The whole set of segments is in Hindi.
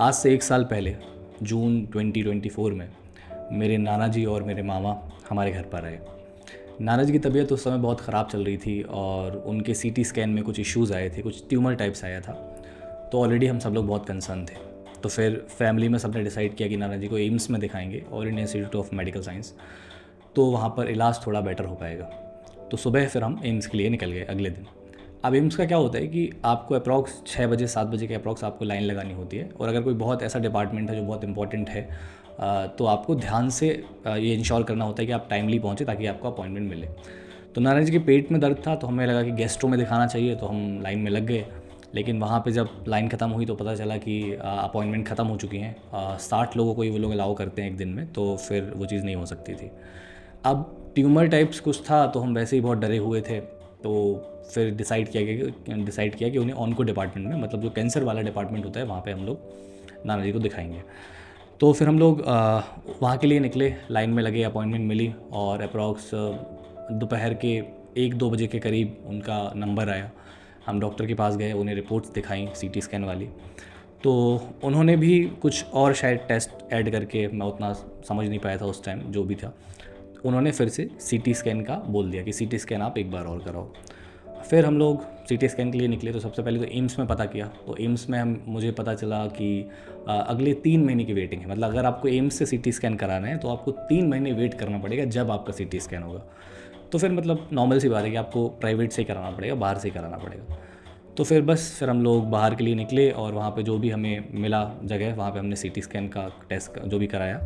आज से 1 साल पहले जून 2024 में मेरे नाना जी और मेरे मामा हमारे घर पर आए। नाना जी की तबीयत उस समय बहुत ख़राब चल रही थी और उनके सीटी स्कैन में कुछ इश्यूज़ आए थे, कुछ ट्यूमर टाइप्स आया था। तो ऑलरेडी हम सब लोग बहुत कंसर्न थे। तो फिर फैमिली में सबने डिसाइड किया कि नाना जी को एम्स में दिखाएंगे, all India institute of medical science. तो वहाँ पर इलाज थोड़ा बेटर हो पाएगा। तो सुबह फिर हम एम्स के लिए निकल गए अगले दिन। अब एम्स का क्या होता है कि आपको अप्रॉक्स 6 बजे 7 बजे के अप्रॉक्स आपको लाइन लगानी होती है, और अगर कोई बहुत ऐसा डिपार्टमेंट है जो बहुत इंपॉर्टेंट है तो आपको ध्यान से ये इंश्योर करना होता है कि आप टाइमली पहुँचे ताकि आपको अपॉइंटमेंट मिले। तो नाना जी के पेट में दर्द था तो हमें लगा कि गैस्ट्रो में दिखाना चाहिए, तो हम लाइन में लग गए। लेकिन वहाँ पे जब लाइन ख़त्म हुई तो पता चला कि अपॉइंटमेंट ख़त्म हो चुकी हैं। 60 लोगों को ही वो लोग अलाउ करते हैं एक दिन में, तो फिर वो चीज़ नहीं हो सकती थी। अब ट्यूमर टाइप्स कुछ था तो हम वैसे ही बहुत डरे हुए थे। तो फिर डिसाइड किया कि उन्हें ऑन्को डिपार्टमेंट में, मतलब जो कैंसर वाला डिपार्टमेंट होता है, वहाँ पे हम लोग नाना जी को दिखाएंगे। तो फिर हम लोग वहाँ के लिए निकले, लाइन में लगे, अपॉइंटमेंट मिली और अप्रॉक्स दोपहर के 1-2 बजे के करीब उनका नंबर आया। हम डॉक्टर के पास गए, उन्हें रिपोर्ट्स दिखाई सीटी स्कैन वाली। तो उन्होंने भी कुछ और शायद टेस्ट ऐड करके, मैं उतना समझ नहीं पाया था उस टाइम जो भी था, उन्होंने फिर से सीटी स्कैन का बोल दिया कि सीटी स्कैन आप एक बार और कराओ। फिर हम लोग सीटी स्कैन के लिए निकले। तो सबसे पहले तो एम्स में पता किया। तो एम्स में मुझे पता चला कि अगले 3 महीने की वेटिंग है। मतलब अगर आपको एम्स से सीटी स्कैन कराना है तो आपको 3 महीने वेट करना पड़ेगा जब आपका सीटी स्कैन होगा। तो फिर मतलब नॉर्मल सी बात है कि आपको प्राइवेट से ही कराना पड़ेगा, बाहर से ही कराना पड़ेगा। तो फिर हम लोग बाहर के लिए निकले और वहाँ पे जो भी हमें मिला जगह, वहाँ पे हमने सीटी स्कैन का टेस्ट जो भी कराया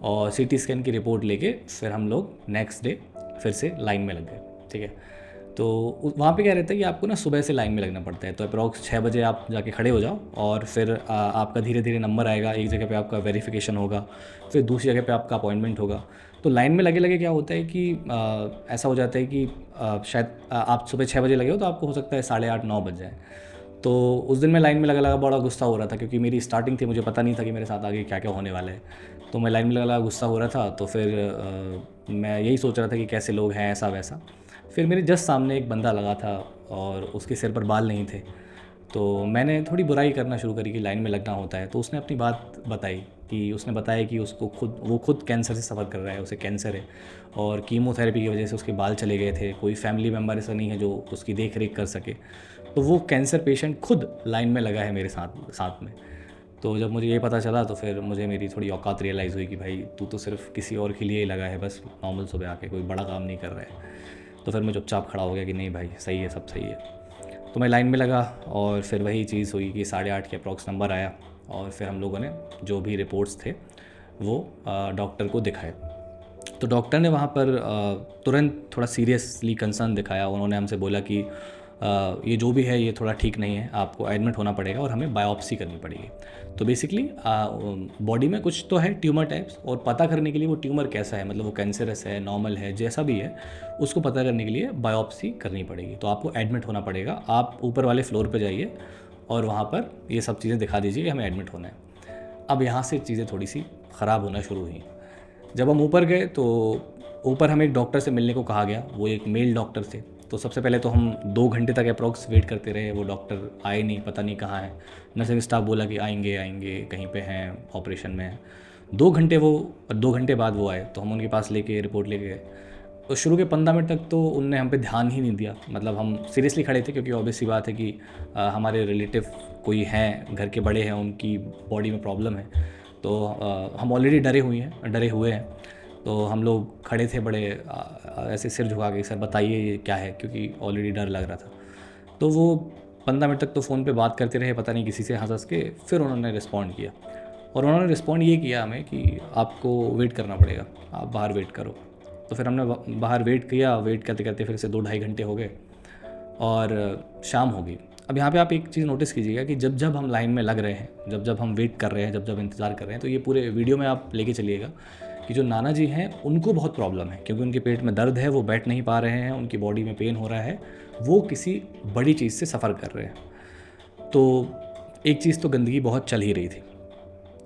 और सीटी स्कैन की रिपोर्ट लेके फिर हम लोग नेक्स्ट डे फिर से लाइन में लग गए। ठीक है। तो वहाँ पे क्या रहता है कि आपको ना सुबह से लाइन में लगना पड़ता है। तो अप्रॉक्स 6 बजे आप जाके खड़े हो जाओ और फिर आपका धीरे धीरे नंबर आएगा। एक जगह पे आपका वेरिफिकेशन होगा, फिर दूसरी जगह पे आपका अपॉइंटमेंट होगा। तो लाइन में लगे लगे क्या होता है कि ऐसा हो जाता है कि शायद आप सुबह 6 बजे लगे हो तो आपको हो सकता है 8:30-9 बज जाए। तो उस दिन मैं लाइन में लगा लगा बड़ा गुस्सा हो रहा था, क्योंकि मेरी स्टार्टिंग थी, मुझे पता नहीं था कि मेरे साथ आगे क्या क्या होने वाला है। तो मैं लाइन में लगा लगा गुस्सा हो रहा था। तो फिर मैं यही सोच रहा था कि कैसे लोग हैं, ऐसा वैसा। फिर मेरे जस्ट सामने एक बंदा लगा था और उसके सिर पर बाल नहीं थे। तो मैंने थोड़ी बुराई करना शुरू करी कि लाइन में लगना होता है। तो उसने अपनी बात बताई कि उसने बताया कि वो खुद कैंसर से सफ़र कर रहा है, उसे कैंसर है और कीमोथेरेपी की वजह से उसके बाल चले गए थे। कोई फैमिली मेम्बर ऐसा नहीं है जो उसकी देख रेख कर सके। तो वो कैंसर पेशेंट खुद लाइन में लगा है मेरे साथ साथ में। तो जब मुझे ये पता चला तो फिर मुझे मेरी थोड़ी औकात रियलाइज़ हुई कि भाई तू तो सिर्फ किसी और के लिए ही लगा है, बस नॉर्मल सुबह आके कोई बड़ा काम नहीं कर रहा है। तो फिर मैं चुपचाप खड़ा हो गया कि नहीं भाई, सही है, सब सही है। तो मैं लाइन में लगा और फिर वही चीज़ हुई कि 8:30 के अप्रॉक्स नंबर आया और फिर हम लोगों ने जो भी रिपोर्ट्स थे वो डॉक्टर को दिखाए। तो डॉक्टर ने वहाँ पर तुरंत थोड़ा सीरियसली कंसर्न दिखाया। उन्होंने हमसे बोला कि ये जो भी है ये थोड़ा ठीक नहीं है, आपको एडमिट होना पड़ेगा और हमें बायोप्सी करनी पड़ेगी। तो बेसिकली बॉडी में कुछ तो है ट्यूमर टाइप्स, और पता करने के लिए वो ट्यूमर कैसा है, मतलब वो कैंसरस है, नॉर्मल है, जैसा भी है, उसको पता करने के लिए बायोप्सी करनी पड़ेगी। तो आपको एडमिट होना पड़ेगा। आप ऊपर वाले फ्लोर पे जाइए और वहाँ पर ये सब चीज़ें दिखा दीजिए कि हमें एडमिट होना है। अब यहाँ से चीज़ें थोड़ी सी ख़राब होना शुरू हुई। जब हम ऊपर गए तो ऊपर हमें एक डॉक्टर से मिलने को कहा गया। वो एक मेल डॉक्टर थे। तो सबसे पहले तो हम 2 घंटे तक अप्रॉक्स वेट करते रहे। वो डॉक्टर आए नहीं, पता नहीं कहाँ हैं। नर्सिंग स्टाफ बोला कि आएंगे आएंगे, कहीं पे हैं, ऑपरेशन में हैं। 2 घंटे बाद वो आए तो हम उनके पास लेके रिपोर्ट लेके गए। तो शुरू के 15 मिनट तक तो उनने हम पे ध्यान ही नहीं दिया। मतलब हम सीरियसली खड़े थे क्योंकि ऑब्वियस सी बात है कि हमारे रिलेटिव कोई हैं, घर के बड़े हैं, उनकी बॉडी में प्रॉब्लम है। तो हम ऑलरेडी डरे हुए हैं। तो हम लोग खड़े थे बड़े ऐसे सिर झुका के, सर बताइए ये क्या है, क्योंकि ऑलरेडी डर लग रहा था। तो वो 15 मिनट तक तो फ़ोन पे बात करते रहे, पता नहीं किसी से हँस हँस के। फिर उन्होंने रिस्पॉन्ड किया और उन्होंने रिस्पॉन्ड ये किया हमें कि आपको वेट करना पड़ेगा, आप बाहर वेट करो। तो फिर हमने बाहर वेट किया। वेट करते करते फिर से 2-2.5 घंटे हो गए और शाम हो गई। अब यहाँ पे आप एक चीज़ नोटिस कीजिएगा कि जब जब हम लाइन में लग रहे हैं, जब जब हम वेट कर रहे हैं, जब जब इंतज़ार कर रहे हैं, तो ये पूरे वीडियो में आप लेके चलिएगा कि जो नाना जी हैं उनको बहुत प्रॉब्लम है, क्योंकि उनके पेट में दर्द है, वो बैठ नहीं पा रहे हैं, उनकी बॉडी में पेन हो रहा है, वो किसी बड़ी चीज़ से सफ़र कर रहे हैं। तो एक चीज़ तो गंदगी बहुत चल ही रही थी।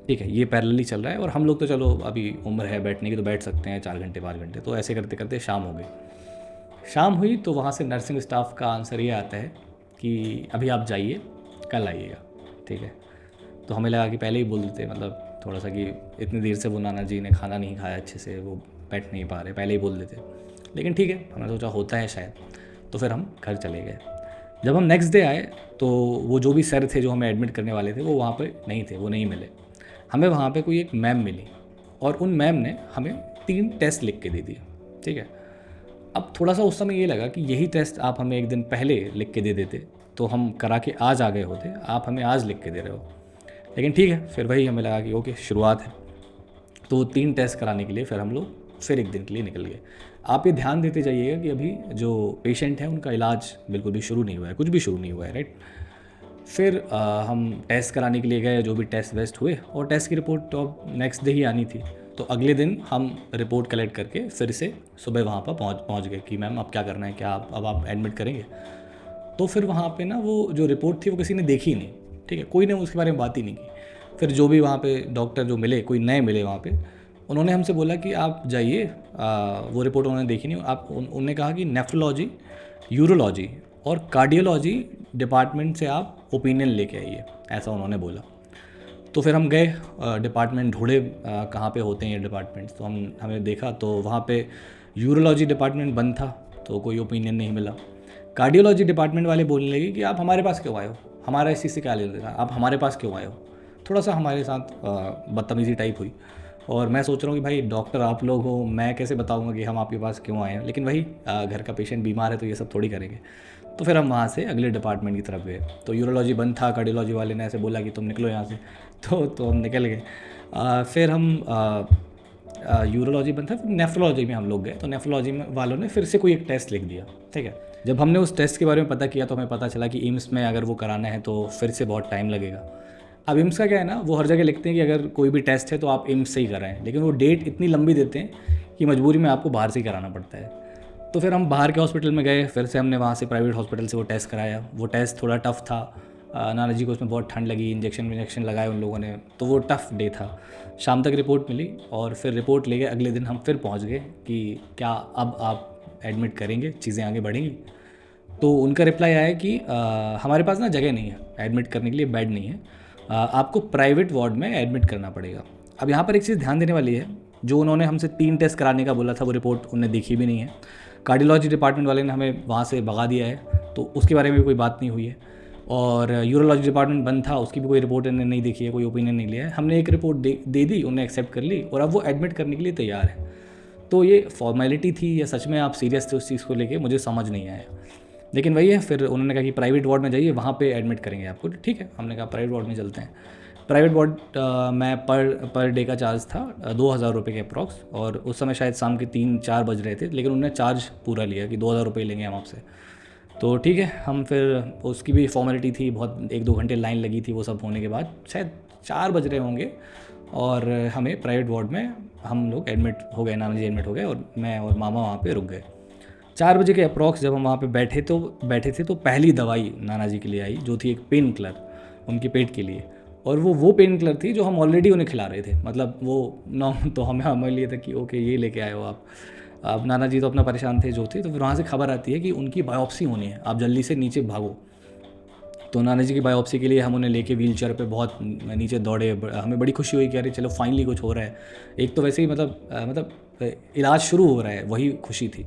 ठीक है, ये पैरेलली चल रहा है और हम लोग तो चलो अभी उम्र है बैठने की, तो बैठ सकते हैं 4 घंटे 5 घंटे। तो ऐसे करते करते शाम हो गई। शाम हुई तो वहाँ से नर्सिंग स्टाफ का आंसर ये आता है कि अभी आप जाइए, कल आइएगा। ठीक है। तो हमें लगा कि पहले ही बोल देते, मतलब थोड़ा सा कि इतनी देर से वो नाना जी ने खाना नहीं खाया अच्छे से, वो बैठ नहीं पा रहे, पहले ही बोल देते। लेकिन ठीक है, हमने सोचा होता है शायद, तो फिर हम घर चले गए। जब हम नेक्स्ट डे आए तो वो जो भी सर थे जो हमें एडमिट करने वाले थे वो वहाँ पे नहीं थे, वो नहीं मिले। हमें वहाँ पे कोई एक मैम मिली और उन मैम ने हमें 3 टेस्ट लिख के दे दिए, ठीक है। अब थोड़ा सा उस समय ये लगा कि यही टेस्ट आप हमें एक दिन पहले लिख के दे देते तो हम करा के आज आ गए होते, आप हमें आज लिख के दे रहे हो। लेकिन ठीक है, फिर वही हमें लगा कि ओके शुरुआत है। तो 3 टेस्ट कराने के लिए फिर हम लोग फिर एक दिन के लिए निकल गए। आप ये ध्यान देते जाइएगा कि अभी जो पेशेंट है उनका इलाज बिल्कुल भी शुरू नहीं हुआ है, कुछ भी शुरू नहीं हुआ है, राइट। फिर हम टेस्ट कराने के लिए गए, जो भी टेस्ट वेस्ट हुए, और टेस्ट की रिपोर्ट तो अब नेक्स्ट डे ही आनी थी। तो अगले दिन हम रिपोर्ट कलेक्ट करके फिर से सुबह वहाँ पर पहुँच गए कि मैम अब क्या करना है, क्या अब आप एडमिट करेंगे। तो फिर वहाँ पे ना वो जो रिपोर्ट थी वो किसी ने देखी नहीं, ठीक है, कोई ने उसके बारे में बात ही नहीं की। फिर जो भी वहाँ पे डॉक्टर जो मिले, कोई नए मिले वहाँ पे, उन्होंने हमसे बोला कि आप जाइए, वो रिपोर्ट उन्होंने देखी नहीं, आप उन्होंने कहा कि नेफ्रोलॉजी, यूरोलॉजी और कार्डियोलॉजी डिपार्टमेंट से आप ओपिनियन लेके आइए, ऐसा उन्होंने बोला। तो फिर हम गए डिपार्टमेंट ढूंढे कहाँ पे होते हैं ये डिपार्टमेंट्स। तो हमें देखा तो वहाँ पे यूरोलॉजी डिपार्टमेंट बंद था, तो कोई ओपिनियन नहीं मिला। कार्डियोलॉजी डिपार्टमेंट वाले बोलने लगे कि आप हमारे पास क्यों आए हो, हमारा इस चीज़ से क्या लेना, आप हमारे पास क्यों आए हो। थोड़ा सा हमारे साथ बदतमीज़ी टाइप हुई, और मैं सोच रहा हूँ कि भाई डॉक्टर आप लोग हो, मैं कैसे बताऊँगा कि हम आपके पास क्यों आए हैं। लेकिन वही घर का पेशेंट बीमार है तो ये सब थोड़ी करेंगे। तो फिर हम वहाँ से अगले डिपार्टमेंट की तरफ गए। तो यूरोलॉजी बंद था, कार्डियोलॉजी वाले ने ऐसे बोला कि तुम निकलो यहाँ से। तो हम निकल गए। फिर हम यूरोलॉजी बंद था, फिर नेफ्रोलॉजी में हम लोग गए। तो नेफ्रोलॉजी में वालों ने फिर से कोई एक टेस्ट लिख दिया, ठीक है। जब हमने उस टेस्ट के बारे में पता किया तो हमें पता चला कि एम्स में अगर वो कराना है तो फिर से बहुत टाइम लगेगा। अब एम्स का क्या है ना, वो हर जगह लिखते हैं कि अगर कोई भी टेस्ट है तो आप एम्स से ही कराएं, लेकिन वो डेट इतनी लंबी देते हैं कि मजबूरी में आपको बाहर से ही कराना पड़ता है। तो फिर हम बाहर के हॉस्पिटल में गए, फिर से हमने वहाँ से प्राइवेट हॉस्पिटल से वो टेस्ट कराया। वो टेस्ट थोड़ा टफ था, नाना जी को उसमें बहुत ठंड लगी, इंजेक्शन लगाए उन लोगों ने, तो वो टफ डे था। शाम तक रिपोर्ट मिली और फिर रिपोर्ट ले गए। अगले दिन हम फिर पहुँच गए कि क्या अब आप एडमिट करेंगे, चीज़ें आगे बढ़ेंगी। तो उनका रिप्लाई आया कि हमारे पास ना जगह नहीं है, एडमिट करने के लिए बेड नहीं है, आपको प्राइवेट वार्ड में एडमिट करना पड़ेगा। अब यहाँ पर एक चीज़ ध्यान देने वाली है, जो उन्होंने हमसे 3 टेस्ट कराने का बोला था वो रिपोर्ट उन्होंने देखी भी नहीं है। कार्डियोलॉजी डिपार्टमेंट वाले ने हमें वहाँ से भगा दिया है, तो उसके बारे में भी कोई बात नहीं हुई है। और यूरोलॉजी डिपार्टमेंट बंद था, उसकी भी कोई रिपोर्ट इन्होंने नहीं देखी है, कोई ओपिनियन नहीं लिया है। हमने एक रिपोर्ट दे दी, उन्हें एक्सेप्ट कर ली और अब वो एडमिट करने के लिए तैयार है। तो ये फॉर्मेलिटी थी या सच में आप सीरियस थे उस चीज़ को लेके, मुझे समझ नहीं आया। लेकिन वही है, फिर उन्होंने कहा कि प्राइवेट वार्ड में जाइए, वहाँ पे एडमिट करेंगे आपको। ठीक है, हमने कहा प्राइवेट वार्ड में चलते हैं। प्राइवेट वार्ड में पर डे का चार्ज था 2,000 रुपये के अप्रॉक्स, और उस समय शायद शाम के 3-4 बज रहे थे, लेकिन उन्होंने चार्ज पूरा लिया कि 2,000 रुपये लेंगे हम आपसे। तो ठीक है, हम फिर उसकी भी फॉर्मेलिटी थी, बहुत 1-2 घंटे लाइन लगी थी। वो सब होने के बाद शायद 4 बज रहे होंगे और हमें प्राइवेट वार्ड में हम लोग एडमिट हो गए, नाना जी एडमिट हो गए और मैं और मामा वहाँ पे रुक गए। 4 बजे के अप्रॉक्स जब हम वहाँ पे बैठे थे तो पहली दवाई नाना जी के लिए आई, जो थी एक पेन किलर उनके पेट के लिए। और वो पेन किलर थी जो हम ऑलरेडी उन्हें खिला रहे थे, मतलब वो तो हमें लिए था कि ओके ये लेके आए हो आप। अब नाना जी तो अपना परेशान थे जो थे, तो फिर वहाँ से खबर आती है कि उनकी बायोप्सी होनी है, आप जल्दी से नीचे भागो। तो नाना जी की बायोप्सी के लिए हम उन्हें लेके व्हीलचेयर पे बहुत नीचे दौड़े। हमें बड़ी खुशी हुई कि अरे चलो फाइनली कुछ हो रहा है। एक तो वैसे ही मतलब इलाज शुरू हो रहा है, वही खुशी थी।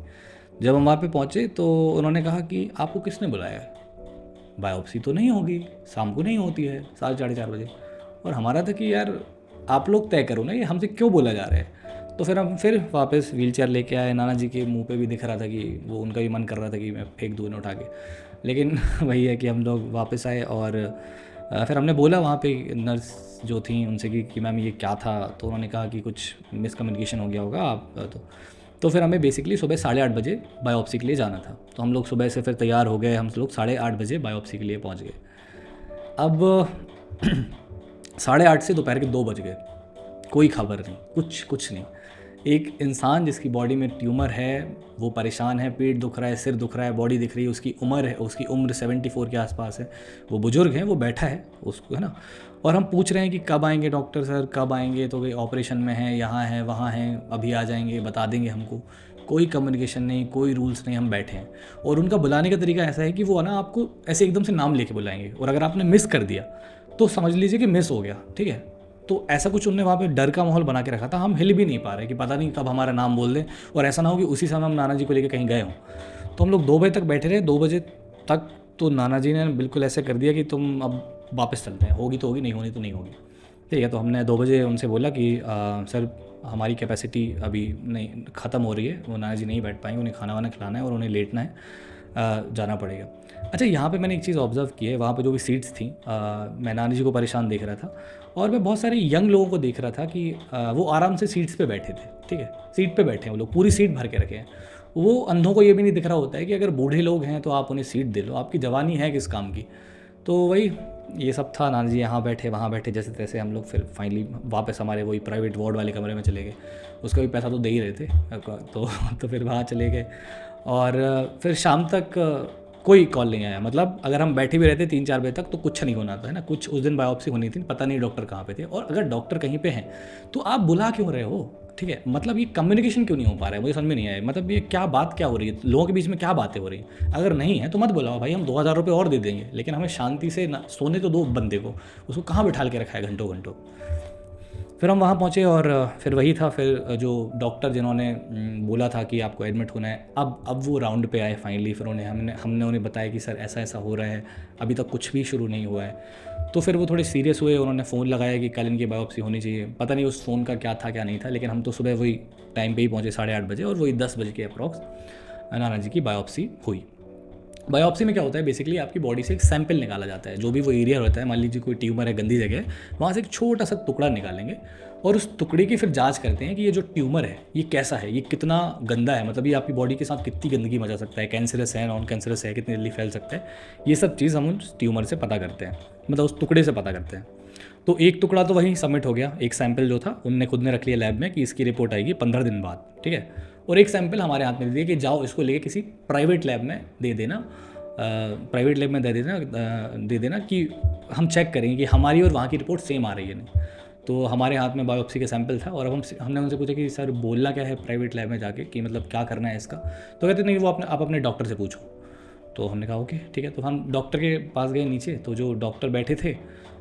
जब हम वहाँ पे पहुँचे तो उन्होंने कहा कि आपको किसने बुलाया है, बायोप्सी तो नहीं होगी, शाम को नहीं होती है 4:30 बजे। और हमारा था कि यार आप लोग तय करो ना, ये हमसे क्यों बोला जा रहा है। तो फिर हम फिर वापस व्हीलचेयर लेके आए। नाना जी के मुंह पे भी दिख रहा था कि वो उनका भी मन कर रहा था कि मैं फेंक दूँ उठा के, लेकिन वही है कि हम लोग वापस आए। और फिर हमने बोला वहाँ पे नर्स जो थी उनसे कि मैम ये क्या था। तो उन्होंने कहा कि कुछ मिसकम्युनिकेशन हो गया होगा आप तो फिर हमें बेसिकली सुबह 8:30 बजे बायोप्सी के लिए जाना था। तो हम लोग सुबह से फिर तैयार हो गए, हम लोग 8:30 बजे बायोप्सी के लिए पहुँच गए। अब 8:30 से दोपहर के 2 बज गए, कोई खबर नहीं, कुछ नहीं। एक इंसान जिसकी बॉडी में ट्यूमर है, वो परेशान है, पेट दुख रहा है, सिर दुख रहा है, बॉडी दिख रही है, उसकी उम्र 74 के आसपास है, वो बुजुर्ग है, वो बैठा है उसको, है ना। और हम पूछ रहे हैं कि कब आएंगे डॉक्टर सर, कब आएंगे। तो कोई ऑपरेशन में है, यहाँ है, वहाँ हैं, अभी आ जाएंगे, बता देंगे हमको। कोई कम्युनिकेशन नहीं, कोई रूल्स नहीं, हम बैठे हैं। और उनका बुलाने का तरीका ऐसा है कि वो ना आपको ऐसे एकदम से नाम लेके बुलाएंगे, और अगर आपने मिस कर दिया तो समझ लीजिए कि मिस हो गया, ठीक है। तो ऐसा कुछ उनने वहाँ पे डर का माहौल बना के रखा था, हम हिल भी नहीं पा रहे कि पता नहीं कब हमारा नाम बोल दें, और ऐसा ना हो कि उसी समय हम नाना जी को लेकर कहीं गए हों। तो हम लोग 2 बजे तक बैठे रहे, 2 बजे तक तो नाना जी ने बिल्कुल ऐसे कर दिया कि तुम अब वापस चलते हैं, होगी तो होगी, नहीं होनी तो नहीं होगी, ठीक है। तो हमने 2 बजे उनसे बोला कि सर हमारी कैपेसिटी अभी नहीं ख़त्म हो रही है, वो नाना जी नहीं बैठ पाएंगे, उन्हें खाना वाना खिलाना है और उन्हें लेटना है, जाना पड़ेगा। अच्छा, यहाँ पे मैंने एक चीज़ ऑब्ज़र्व की है, वहाँ पे जो भी सीट्स थी, मैं नानी जी को परेशान देख रहा था और मैं बहुत सारे यंग लोगों को देख रहा था कि वो आराम से सीट्स पे बैठे थे, ठीक है, सीट पे बैठे हैं वो लोग, पूरी सीट भर के रखे हैं। वो अंधों को ये भी नहीं दिख रहा होता है कि अगर बूढ़े लोग हैं तो आप उन्हें सीट दे लो, आपकी जवानी है किस काम की। तो वही ये सब था, नाना जी यहाँ बैठे वहाँ बैठे, जैसे तैसे हम लोग फिर फाइनली वापस हमारे वही प्राइवेट वार्ड वाले कमरे में चले गए। उसका भी पैसा तो दे ही रहे थे, तो फिर वहाँ चले गए और फिर शाम तक कोई कॉल नहीं आया। मतलब अगर हम बैठे भी रहते 3-4 बजे तक तो कुछ नहीं होना था, है ना। कुछ उस दिन बायोप्सी होनी थी, पता नहीं डॉक्टर कहाँ पे थे, और अगर डॉक्टर कहीं पे हैं तो आप बुला क्यों रहे हो, ठीक है। मतलब ये कम्युनिकेशन क्यों नहीं हो पा रहा है, मुझे समझ में नहीं आया। मतलब ये क्या बात क्या हो रही है, लोगों के बीच में क्या बातें हो रही हैं। अगर नहीं है तो मत बुलाओ भाई, हम 2,000 रुपये और दे देंगे, लेकिन हमें शांति से ना सोने तो दो बंदे को, उसको कहाँ बिठाल के रखा है घंटों घंटों। फिर हम वहाँ पहुँचे और फिर वही था, फिर जो डॉक्टर जिन्होंने बोला था कि आपको एडमिट होना है, अब वो राउंड पे आए फाइनली। फिर हमने उन्हें बताया कि सर ऐसा ऐसा हो रहा है, अभी तक कुछ भी शुरू नहीं हुआ है। तो फिर वो थोड़े सीरियस हुए, उन्होंने फ़ोन लगाया कि कल इनकी बायोप्सी होनी चाहिए। पता नहीं उस फ़ोन का क्या था क्या नहीं था, लेकिन हम तो सुबह वही टाइम पे ही पहुँचे 8:30 बजे, और वही 10 बजे के अप्रॉक्स नाना जी की बायोप्सी हुई। बायोप्सी में क्या होता है, बेसिकली आपकी बॉडी से एक सैंपल निकाला जाता है, जो भी वो एरिया होता है, मान लीजिए कोई ट्यूमर है, गंदी जगह है, वहाँ से एक छोटा सा टुकड़ा निकालेंगे और उस टुकड़े की फिर जांच करते हैं कि ये जो ट्यूमर है ये कैसा है, ये कितना गंदा है, मतलब ये आपकी बॉडी के साथ कितनी गंदगी मचा सकता है, कैंसरस है, नॉन कैंसरस है, कितनी जल्दी फैल सकता है, ये सब चीज़ हम उस ट्यूमर से पता करते हैं, मतलब उस टुकड़े से पता करते हैं। तो एक टुकड़ा तो वहीं सबमिट हो गया, एक सैंपल जो था उनने खुद ने रख लिया लैब में कि इसकी रिपोर्ट आएगी 15 दिन बाद, ठीक है। और एक सैंपल हमारे हाथ में दे दिया कि जाओ इसको लेके किसी प्राइवेट लैब में दे देना, प्राइवेट लैब में दे देना कि हम चेक करेंगे कि हमारी और वहाँ की रिपोर्ट सेम आ रही है नहीं। तो हमारे हाथ में बायोप्सी का सैंपल था और अब हमने उनसे पूछा कि सर बोलना क्या है प्राइवेट लैब में जाके, कि मतलब क्या करना है इसका। तो कहते नहीं, वो आप अपने डॉक्टर से पूछो। तो हमने कहा ओके ठीक है। तो हम डॉक्टर के पास गए नीचे, तो जो डॉक्टर बैठे थे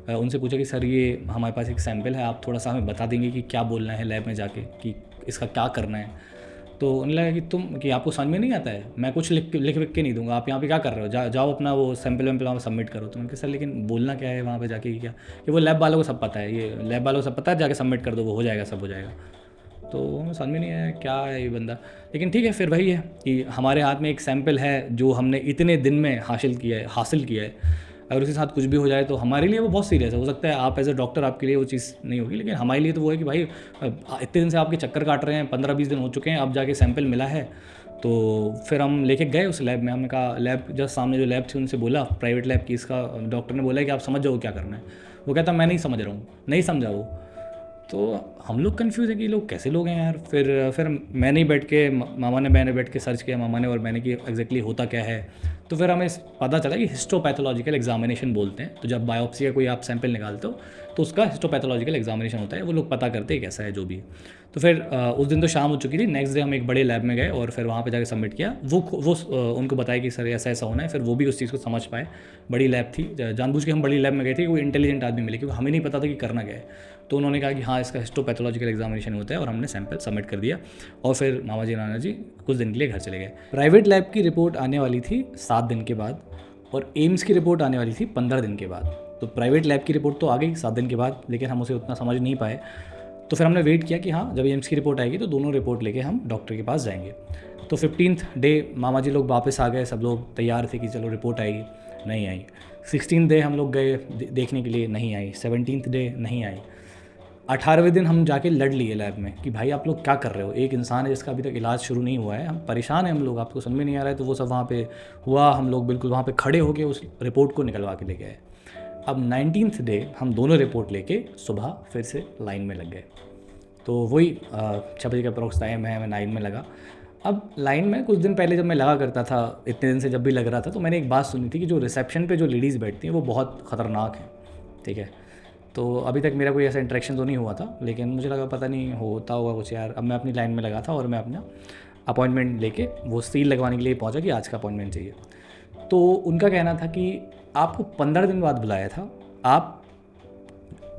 उनसे पूछा कि सर ये हमारे पास एक सैंपल है, आप थोड़ा सा हमें बता देंगे कि क्या बोलना है लैब में जाके, कि इसका क्या करना है। तो उन्हें लगा कि आपको समझ में नहीं आता है, मैं कुछ लिख के नहीं दूंगा, आप यहाँ पे क्या कर रहे हो, जाओ अपना वो सैंपल वैम्पल वहाँ सबमिट करो। तो मैंने कहा सर लेकिन बोलना क्या है वहाँ पे जाके, क्या कि वो लैब वालों को सब पता है, ये लैब वालों को सब पता है, जाके सबमिट कर दो, वो हो जाएगा, सब हो जाएगा। तो हमें समझ में नहीं आया क्या है ये बंदा। लेकिन ठीक है, फिर वही है कि हमारे हाथ में एक सैंपल है जो हमने इतने दिन में हासिल किया है। अगर उसके साथ कुछ भी हो जाए तो हमारे लिए वो बहुत सीरियस है। हो सकता है आप एज अ डॉक्टर आपके लिए वो चीज़ नहीं होगी, लेकिन हमारे लिए तो वो है कि भाई इतने दिन से आपके चक्कर काट रहे हैं, 15-20 दिन हो चुके हैं, अब जाके सैंपल मिला है। तो फिर हम लेके गए उस लैब में, हमने कहा लैब जस्ट सामने जो लैब थी उनसे बोला प्राइवेट लैब की, इसका डॉक्टर ने बोला कि आप समझ जाओ क्या करना है। वो कहता मैं नहीं समझ रहा हूँ, नहीं समझा वो। तो हम लोग कन्फ्यूज़ है कि लोग कैसे लोग हैं यार। फिर मैंने ही बैठ के मैंने बैठ के सर्च किया, मामा ने और मैंने, कि एग्जैक्टली होता क्या है। तो फिर हमें पता चला कि हिस्टोपैथोलॉजिकल एग्जामिनेशन बोलते हैं। तो जब बायोप्सी का कोई आप सैंपल निकालते हो तो उसका हिस्टोपैथोलॉजिकल एग्जामिनेशन होता है, वो लोग पता करते हैं कैसा है जो भी। तो फिर उस दिन तो शाम हो चुकी थी, नेक्स्ट डे हम एक बड़े लैब में गए और फिर वहाँ पे जाके सबमिट किया। वो उनको बताया कि सर ऐसा ऐसा होना है, फिर वो भी उस चीज़ को समझ पाए। बड़ी लैब थी, जानबूझ के हम बड़ी लैब में गए थे, कोई इंटेलिजेंट आदमी मिले, क्योंकि हमें नहीं पता था कि करना क्या है। तो उन्होंने कहा कि हाँ इसका हिस्टोपैथोलॉजिकल एग्जामिनेशन होता है, और हमने सैंपल सबमिट कर दिया और फिर मामा जी नाना जी कुछ दिन के लिए घर चले गए। प्राइवेट लैब की रिपोर्ट आने वाली थी 7 दिन के बाद और एम्स की रिपोर्ट आने वाली थी 15 दिन के बाद। तो प्राइवेट लैब की रिपोर्ट तो आ गई 7 दिन के बाद, लेकिन हम उसे उतना समझ नहीं पाए। तो फिर हमने वेट किया कि हाँ जब एम्स की रिपोर्ट आएगी तो दोनों रिपोर्ट लेके हम डॉक्टर के पास जाएंगे। तो 15th डे मामा जी लोग वापस आ गए, सब लोग तैयार थे कि चलो रिपोर्ट आएगी, नहीं आई। 16th डे हम लोग गए देखने के लिए, नहीं आई। 17th डे नहीं आई। 18वें दिन हम जाके लड़ लिए लैब में कि भाई आप लोग क्या कर रहे हो, एक इंसान है जिसका अभी तक इलाज शुरू नहीं हुआ है, हम परेशान हैं, हम लोग, आपको समझ में नहीं आ रहा है। तो वो सब वहाँ पे हुआ, हम लोग बिल्कुल वहाँ पे खड़े होके उस रिपोर्ट को निकलवा के लेके आए। अब 19th डे हम दोनों रिपोर्ट लेके सुबह फिर से लाइन में लग गए। तो वही 6 बजे का अप्रॉक्स टाइम है, मैं लाइन में लगा। अब लाइन में कुछ दिन पहले जब मैं लगा करता था, इतने दिन से जब भी लग रहा था, तो मैंने एक बात सुनी थी कि जो रिसेप्शन पे जो लेडीज़ बैठती हैं वो बहुत ख़तरनाक हैं, ठीक है। तो अभी तक मेरा कोई ऐसा इंटरेक्शन तो नहीं हुआ था, लेकिन मुझे लगा पता नहीं होता होगा कुछ यार। अब मैं अपनी लाइन में लगा था और मैं अपना अपॉइंटमेंट लेके वो सील लगवाने के लिए पहुंचा कि आज का अपॉइंटमेंट चाहिए। तो उनका कहना था कि आपको 15 दिन बाद बुलाया था, आप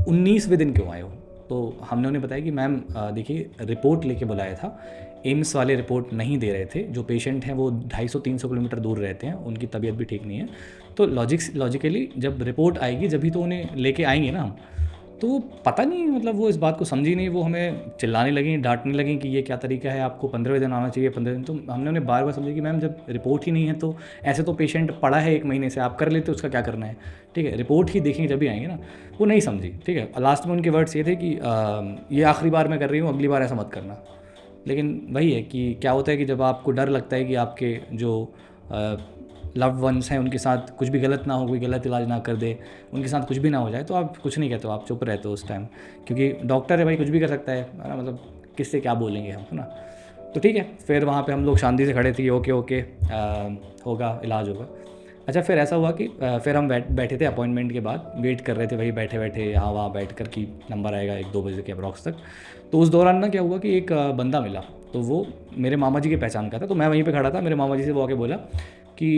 19वें दिन क्यों आए हो? तो हमने उन्हें बताया कि मैम देखिए रिपोर्ट लेके बुलाया था, एम्स वाले रिपोर्ट नहीं दे रहे थे, जो पेशेंट हैं वो 250-300 किलोमीटर दूर रहते हैं, उनकी तबीयत भी ठीक नहीं है, तो लॉजिकली जब रिपोर्ट आएगी जब भी तो उन्हें लेके आएंगे ना हम। तो वो पता नहीं मतलब वो इस बात को समझी नहीं, वो हमें चिल्लाने लगी, डांटने लगी कि ये क्या तरीका है, आपको 15वें दिन आना चाहिए, 15 दिन। तो हमने उन्हें बार बार समझा कि मैम जब रिपोर्ट ही नहीं है तो ऐसे तो पेशेंट पड़ा है 1 महीने से, आप कर लेते उसका क्या करना है, ठीक है, रिपोर्ट ही देखेंगे जब भी आएंगे ना। वो नहीं समझी, ठीक है। लास्ट में उनके वर्ड्स ये थे कि ये आखिरी बार मैं कर रही हूँ, अगली बार ऐसा मत करना। लेकिन वही है कि क्या होता है कि जब आपको डर लगता है कि आपके जो लव्ड वंस हैं उनके साथ कुछ भी गलत ना हो, कोई गलत इलाज ना कर दे, उनके साथ कुछ भी ना हो जाए, तो आप कुछ नहीं कहते हो, आप चुप रहते हो उस टाइम, क्योंकि डॉक्टर है भाई, कुछ भी कर सकता है ना, मतलब किससे क्या बोलेंगे हम, है ना। तो ठीक है, फिर वहाँ पे हम लोग शांति से खड़े थे, ओके ओके होगा, इलाज होगा। अच्छा, फिर ऐसा हुआ कि फिर हम बैठे थे अपॉइंटमेंट के बाद, वेट कर रहे थे वही बैठे बैठे यहाँ वहाँ बैठ कर कि नंबर आएगा 1-2 बजे के अप्रॉक्स तक। तो उस दौरान ना क्या हुआ कि एक बंदा मिला, तो वो मेरे मामा जी के पहचान का था, तो मैं वहीं पे खड़ा था, मेरे मामा जी से वो आके बोला कि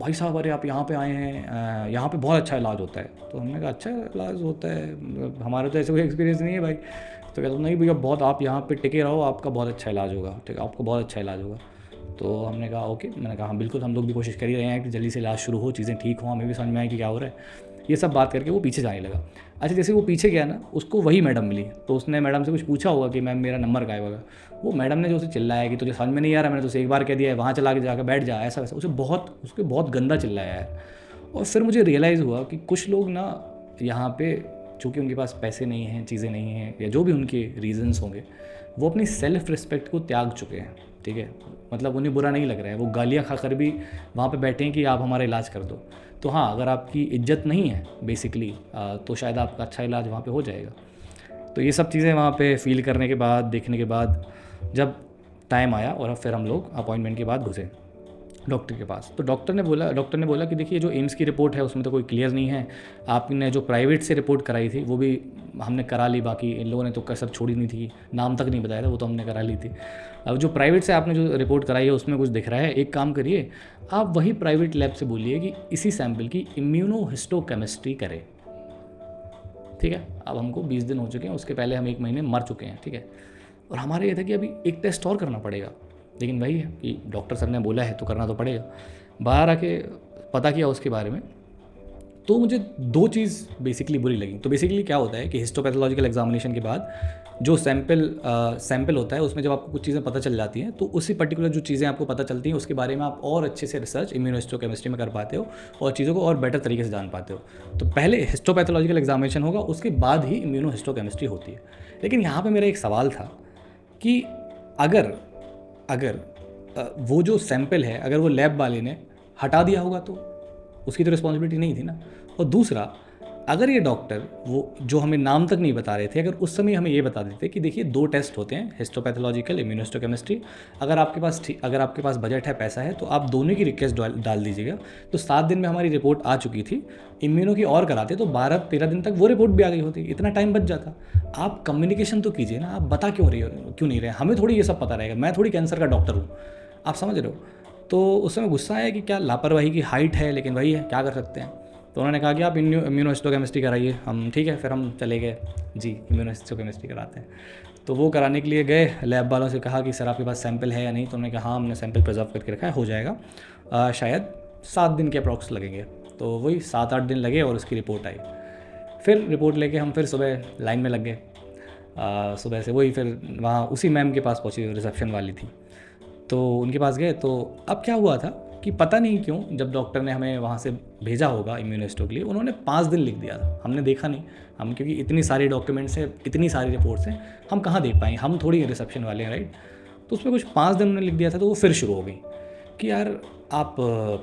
भाई साहब अरे आप यहाँ पे आए हैं, यहाँ पे बहुत अच्छा इलाज होता है। तो हमने कहा अच्छा इलाज होता है, मतलब हमारा तो ऐसे कोई एक्सपीरियंस नहीं है भाई। तो कहता नहीं भैया बहुत, आप यहाँ पे टिके रहो, आपका बहुत अच्छा इलाज होगा, ठीक है, आपको बहुत अच्छा इलाज होगा। तो हमने कहा ओके, मैंने कहा हाँ बिल्कुल, हम लोग भी कोशिश कर ही रहे हैं कि जल्दी से इलाज शुरू हो, चीज़ें ठीक हों, हमें भी समझ में आए कि क्या हो रहा है। ये सब बात करके वो पीछे जाने लगा। अच्छा, जैसे वो पीछे गया ना, उसको वही मैडम मिली, तो उसने मैडम से कुछ पूछा होगा कि मैम मेरा नंबर गायब होगा। वो मैडम ने जो उसे चिल्लाया कि तुझे समझ में नहीं आ रहा, मैंने तुझे एक बार कह दिया है, वहाँ चला के जाकर बैठ जा, ऐसा वैसा, उसके बहुत गंदा चिल्लाया है। और फिर मुझे रियलाइज़ हुआ कि कुछ लोग ना यहाँ पे, चूँकि उनके पास पैसे नहीं हैं, चीज़ें नहीं हैं, या जो भी उनके रीज़न्स होंगे, वो अपनी सेल्फ़ रिस्पेक्ट को त्याग चुके हैं, ठीक है। मतलब उन्हें बुरा नहीं लग रहा है, वो गालियाँ खाकर भी वहाँ पे बैठे हैं कि आप हमारा इलाज कर दो। तो हाँ, अगर आपकी इज्जत नहीं है बेसिकली, तो शायद आपका अच्छा इलाज वहाँ पे हो जाएगा। तो ये सब चीज़ें वहाँ पे फ़ील करने के बाद, देखने के बाद, जब टाइम आया और फिर हम लोग अपॉइंटमेंट के बाद घुसे डॉक्टर के पास, तो डॉक्टर ने बोला कि देखिए जो एम्स की रिपोर्ट है उसमें तो कोई क्लियर नहीं है, आपने जो प्राइवेट से रिपोर्ट कराई थी वो भी हमने करा ली, बाकी इन लोगों ने तो सब छोड़ी नहीं थी, नाम तक नहीं बताया था, वो तो हमने करा ली थी। अब जो प्राइवेट से आपने जो रिपोर्ट कराई है उसमें कुछ दिख रहा है, एक काम करिए, आप वही प्राइवेट लैब से बोलिए कि इसी सैम्पल की इम्यूनोहिस्टोकेमिस्ट्री करें, ठीक है। अब हमको 20 दिन हो चुके हैं, उसके पहले हम 1 महीने मर चुके हैं, ठीक है। और हमारा ये था कि अभी एक टेस्ट और करना पड़ेगा, लेकिन वही है कि डॉक्टर सर ने बोला है तो करना तो पड़ेगा। बाहर आके पता किया उसके बारे में, तो मुझे 2 चीज़ बेसिकली बुरी लगी। तो बेसिकली क्या होता है कि हिस्टोपैथोलॉजिकल एग्जामिनेशन के बाद जो सैंपल होता है, उसमें जब आपको कुछ चीज़ें पता चल जाती हैं, तो उसी पर्टिकुलर जो चीज़ें आपको पता चलती हैं उसके बारे में आप और अच्छे से रिसर्च इम्यूनोहिस्टोकेमिस्ट्री में कर पाते हो और चीज़ों को और बेटर तरीके से जान पाते हो। तो पहले हिस्टोपैथोलॉजिकल एग्जामिनेशन होगा, उसके बाद ही इम्यूनोहिस्टोकेमिस्ट्री होती है। लेकिन यहाँ पर मेरा एक सवाल था कि अगर वो जो सैंपल है, अगर वो लैब वाले ने हटा दिया होगा तो उसकी तो रिस्पॉन्सिबिलिटी नहीं थी ना। और दूसरा, अगर ये डॉक्टर वो जो हमें नाम तक नहीं बता रहे थे, अगर उस समय हमें ये बता देते कि देखिए 2 टेस्ट होते हैं, हिस्टोपैथोलॉजिकल, इम्यूनोहिस्टोकेमिस्ट्री, अगर आपके पास बजट है, पैसा है, तो आप दोनों की रिक्वेस्ट डाल दीजिएगा। तो 7 दिन में हमारी रिपोर्ट आ चुकी थी, इम्यूनो की और कराते तो 12-13 दिन तक वो रिपोर्ट भी आ गई होती, इतना टाइम बच जाता। आप कम्युनिकेशन तो कीजिए ना, आप बता क्यों नहीं रहे, हमें थोड़ी ये सब पता रहेगा, मैं थोड़ी कैंसर का डॉक्टर हूँ, आप समझ रहे हो। तो उस समय गुस्सा आया कि क्या लापरवाही की हाइट है, लेकिन वही है, क्या कर सकते हैं। तो उन्होंने कहा कि आप इम्यूनोहिस्टोकेमिस्ट्री कराइए, हम ठीक है, फिर हम चले गए जी इम्यूनोहिस्टोकेमिस्ट्री कराते हैं। तो वो कराने के लिए गए, लैब वालों से कहा कि सर आपके पास सैंपल है या नहीं, तो उन्होंने कहा हाँ हमने सैंपल प्रिजर्व करके रखा है, हो जाएगा, शायद 7 दिन के अप्रॉक्स लगेंगे। तो वही 7-8 दिन लगे और उसकी रिपोर्ट आई। फिर रिपोर्ट लेके हम फिर सुबह लाइन में लग गए, सुबह से वही फिर वहाँ उसी मैम के पास पहुँची, रिसेप्शन वाली थी, तो उनके पास गए। तो अब क्या हुआ था कि पता नहीं क्यों जब डॉक्टर ने हमें वहाँ से भेजा होगा इम्यूनोहिस्टो के लिए, उन्होंने 5 दिन लिख दिया था, हमने देखा नहीं, हम क्योंकि इतनी सारी डॉक्यूमेंट्स हैं, इतनी सारी रिपोर्ट्स हैं, हम कहाँ देख पाएंगे, हम थोड़ी रिसेप्शन वाले हैं, राइट। तो उसमें कुछ 5 दिन उन्होंने लिख दिया था। तो वो फिर शुरू हो गई कि यार आप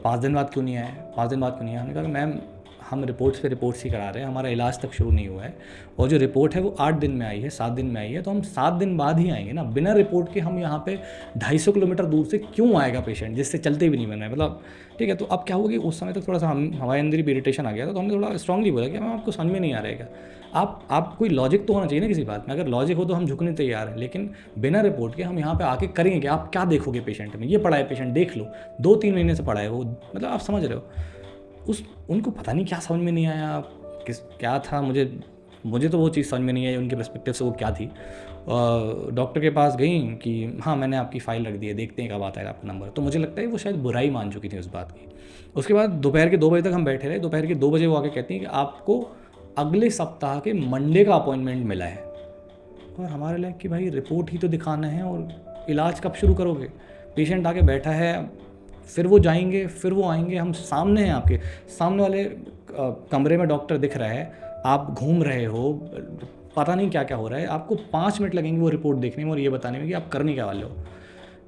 5 दिन बाद क्यों नहीं आए, 5 दिन बाद क्यों नहीं आए। हमने कहा मैम हम रिपोर्ट्स पे रिपोर्ट्स ही करा रहे हैं, हमारा इलाज तक शुरू नहीं हुआ है, और जो रिपोर्ट है वो 8 दिन में आई है, 7 दिन में आई है, तो हम 7 दिन बाद ही आएंगे ना, बिना रिपोर्ट के हम यहाँ पे 250 किलोमीटर दूर से क्यों आएगा पेशेंट, जिससे चलते भी नहीं बन रहा है, मतलब ठीक है। तो अब क्या होगा कि उस समय तक थोड़ा सा हमारे अंदर भी इरिटेशन आ गया था, तो हमने थोड़ा स्ट्रांगली बोला कि मैम आपको समझ में नहीं आ रहेगा, आप कोई लॉजिक तो होना चाहिए ना किसी बात में, अगर लॉजिक हो तो हम झुकने तैयार हैं, लेकिन बिना रिपोर्ट के हम यहाँ पे आके करेंगे कि आप क्या देखोगे पेशेंट में, ये पड़ा है पेशेंट देख लो, 2-3 महीने से पड़ा है वो, मतलब आप समझ रहे हो। उनको पता नहीं क्या समझ में नहीं आया, क्या था, मुझे मुझे तो वो चीज़ समझ में नहीं आई उनके पर्सपेक्टिव से वो क्या थी। डॉक्टर के पास गई कि हाँ मैंने आपकी फ़ाइल रख दी है, देखते हैं कब आता है आपका नंबर। तो मुझे लगता है वो शायद बुराई मान चुकी थी उस बात की। उसके बाद दोपहर के 2 बजे तक हम बैठे रहे। दोपहर के 2 बजे वो आके कहती हैं कि आपको अगले सप्ताह के मंडे का अपॉइंटमेंट मिला है। और हमारे लिए कि भाई रिपोर्ट ही तो दिखाना है और इलाज कब शुरू करोगे? पेशेंट आके बैठा है, फिर वो जाएंगे, फिर वो आएंगे, हम सामने हैं, आपके सामने वाले कमरे में डॉक्टर दिख रहा है, आप घूम रहे हो, पता नहीं क्या क्या हो रहा है, आपको 5 मिनट लगेंगे वो रिपोर्ट देखने में और ये बताने में कि आप करने क्या वाले हो।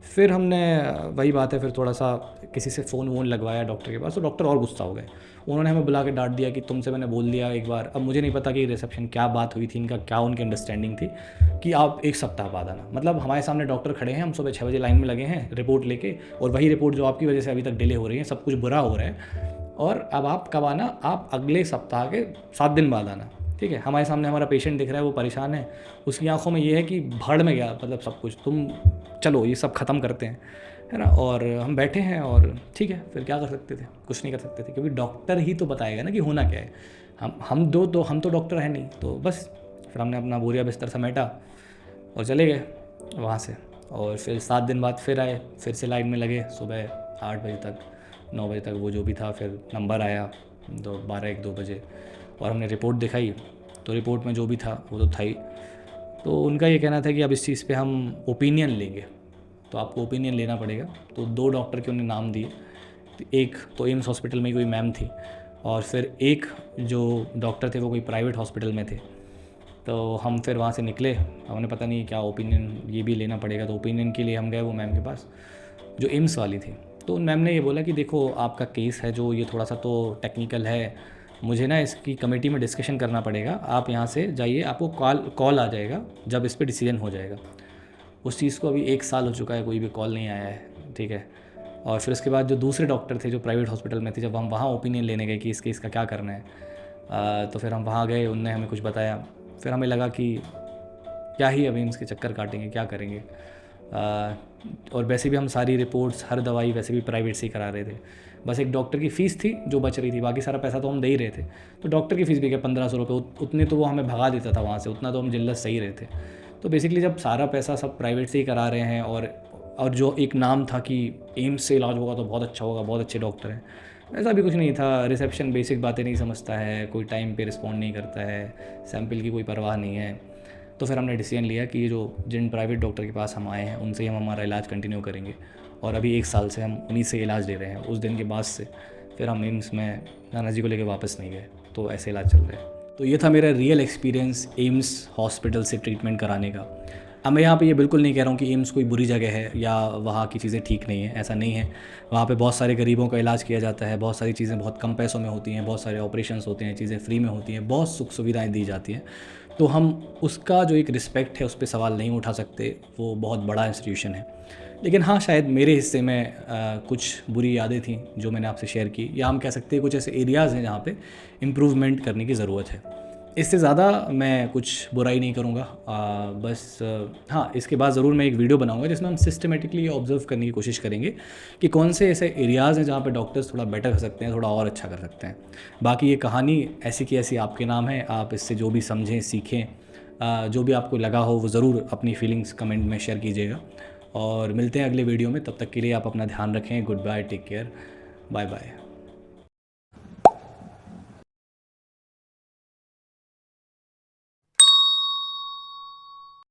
फिर हमने वही बात है, फिर थोड़ा सा किसी से फ़ोन वोन लगवाया डॉक्टर के पास, तो डॉक्टर और गुस्सा हो गए। उन्होंने हमें बुला के डांट दिया कि तुमसे मैंने बोल दिया एक बार। अब मुझे नहीं पता कि रिसेप्शन क्या बात हुई थी इनका, क्या उनकी अंडरस्टैंडिंग थी कि आप 1 सप्ताह बाद आना। मतलब हमारे सामने डॉक्टर खड़े हैं, हम सुबह 6 बजे लाइन में लगे हैं रिपोर्ट लेके, और वही रिपोर्ट जो आपकी वजह से अभी तक डिले हो रही है, सब कुछ बुरा हो रहा है, और अब आप कब आना? आप अगले सप्ताह के 7 दिन बाद आना। ठीक है, हमारे सामने हमारा पेशेंट दिख रहा है, वो परेशान है, उसकी आंखों में ये है कि भाड़ में गया मतलब सब कुछ, तुम चलो ये सब ख़त्म करते हैं, है ना। और हम बैठे हैं और ठीक है, फिर क्या कर सकते थे? कुछ नहीं कर सकते थे, क्योंकि डॉक्टर ही तो बताएगा ना कि होना क्या है। हम तो डॉक्टर है नहीं, तो बस फिर हमने अपना बोरिया बिस्तर समेटा और चले गए वहाँ से। और फिर 7 दिन बाद फिर आए, फिर से लाइन में लगे, सुबह 8 बजे तक 9 बजे तक वो जो भी था, फिर नंबर आया 12-1-2 बजे, और हमने रिपोर्ट दिखाई, तो रिपोर्ट में जो भी था वो तो था ही। तो उनका ये कहना था कि अब इस चीज़ पे हम ओपिनियन लेंगे, तो आपको ओपिनियन लेना पड़ेगा। तो 2 डॉक्टर के उन्होंने नाम दिए, एक तो एम्स हॉस्पिटल में कोई मैम थी, और फिर एक जो डॉक्टर थे वो कोई प्राइवेट हॉस्पिटल में थे। तो हम फिर वहाँ से निकले, हमें पता नहीं क्या ओपिनियन ये भी लेना पड़ेगा, तो ओपिनियन के लिए हम गए वो मैम के पास जो एम्स वाली थी। तो उन मैम ने ये बोला कि देखो आपका केस है जो, ये थोड़ा सा तो टेक्निकल है, मुझे ना इसकी कमेटी में डिस्कशन करना पड़ेगा, आप यहाँ से जाइए, आपको कॉल आ जाएगा जब इस पर डिसीजन हो जाएगा। उस चीज़ को अभी 1 साल हो चुका है, कोई भी कॉल नहीं आया है, ठीक है। और फिर उसके बाद जो दूसरे डॉक्टर थे जो प्राइवेट हॉस्पिटल में थे, जब हम वहाँ ओपिनियन लेने गए कि इस केस का क्या करना है, तो फिर हम वहाँ गए, उनने हमें कुछ बताया। फिर हमें लगा कि क्या ही अभी इसके चक्कर काटेंगे, क्या करेंगे। और वैसे भी हम सारी रिपोर्ट्स, हर दवाई वैसे भी प्राइवेट से ही करा रहे थे। बस एक डॉक्टर की फ़ीस थी जो बच रही थी, बाकी सारा पैसा तो हम दे ही रहे थे। तो डॉक्टर की फ़ीस भी क्या 1500 रुपये, उतने तो वो हमें भगा देता था वहाँ से, उतना तो हम जिल्लत सही रहे थे। तो बेसिकली जब सारा पैसा सब प्राइवेट से ही करा रहे हैं, और जो एक नाम था कि एम्स से इलाज होगा तो बहुत अच्छा होगा, बहुत अच्छे डॉक्टर हैं, ऐसा भी कुछ नहीं था। रिसेप्शन बेसिक बातें नहीं समझता है, कोई टाइम पे रिस्पॉन्ड नहीं करता है, सैंपल की कोई परवाह नहीं है। तो फिर हमने डिसीजन लिया कि ये जो जिन प्राइवेट डॉक्टर के पास हम आए हैं उनसे ही हम हमारा इलाज कंटिन्यू करेंगे, और अभी 1 साल से हम उन्हीं से इलाज ले रहे हैं। उस दिन के बाद से फिर हम एम्स में नाना जी को लेकर वापस नहीं गए, तो ऐसे इलाज चल रहे हैं। तो ये था मेरा रियल एक्सपीरियंस एम्स हॉस्पिटल से ट्रीटमेंट कराने का। अब मैं यहाँ पे ये बिल्कुल नहीं कह रहा हूँ कि एम्स कोई बुरी जगह है या वहाँ की चीज़ें ठीक नहीं है, ऐसा नहीं है। वहाँ पे बहुत सारे गरीबों का इलाज किया जाता है, बहुत सारी चीज़ें बहुत कम पैसों में होती हैं, बहुत सारे ऑपरेशंस होते हैं, चीज़ें फ्री में होती हैं, बहुत सुख सुविधाएँ दी जाती हैं। तो हम उसका जो एक रिस्पेक्ट है उस पर सवाल नहीं उठा सकते, वो बहुत बड़ा इंस्टीट्यूशन है। लेकिन हाँ, शायद मेरे हिस्से में कुछ बुरी यादें थी जो मैंने आपसे शेयर की, या हम कह सकते हैं कुछ ऐसे एरियाज़ हैं जहाँ पे इम्प्रूवमेंट करने की ज़रूरत है। इससे ज़्यादा मैं कुछ बुराई नहीं करूँगा। बस हाँ, इसके बाद ज़रूर मैं एक वीडियो बनाऊँगा जिसमें हम सिस्टमेटिकली ये ऑब्ज़र्व करने की कोशिश करेंगे कि कौन से ऐसे एरियाज़ हैं जहाँ पे डॉक्टर्स थोड़ा बेटर कर सकते हैं, थोड़ा और अच्छा कर सकते हैं। बाकी ये कहानी ऐसी की ऐसी आपके नाम है, आप इससे जो भी समझें, सीखें, जो भी आपको लगा हो वो ज़रूर अपनी फीलिंग्स कमेंट में शेयर कीजिएगा। और मिलते हैं अगले वीडियो में, तब तक के लिए आप अपना ध्यान रखें। Good bye, take care, bye bye.